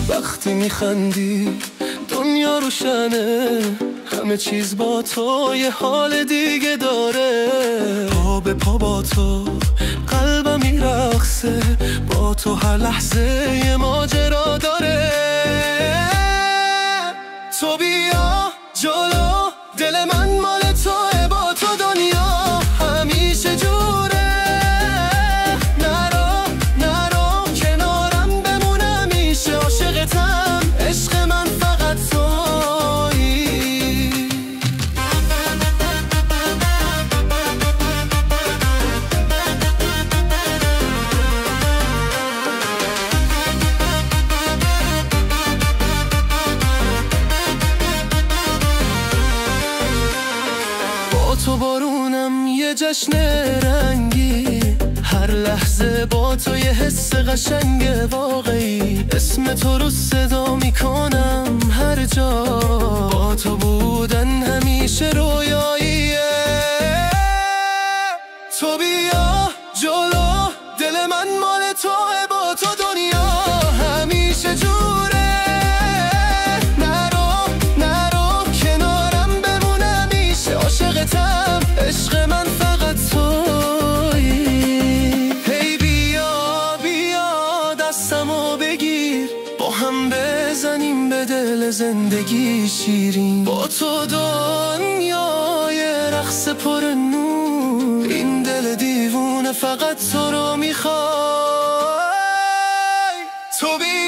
وقتی میخندی دنیا روشنه، همه چیز با تو یه حال دیگه داره. پا به پا با تو قلبم میرقصه، با تو هر لحظه یه ماجرا داره. تو بیا جلو، دل من مال توه، با تو دنیا همیشه جوره. نرو نرو کنارم بمون همیشه، عاشقتم، عشق من فقط تویی. با تو بارونم یه جشن رنگی، هر لحظه با تو یه حس قشنگ واقعی. اسم تو رو صدا میکنم هر جا، با تو بودن همیشه رویاییه. تو بیا جلو، دل من مال توه، با تو دنیا همیشه جوره. نرو نرو کنارم بمون همیشه، عاشقتم، عشق من فقط تویی. هی بیا بیا دستمو بگیر، با هم بزنیم به دل زندگی شیرین. با تو دنیای رقص پر نور، این دل دیوونه فقط تو رو میخوای. تو بیا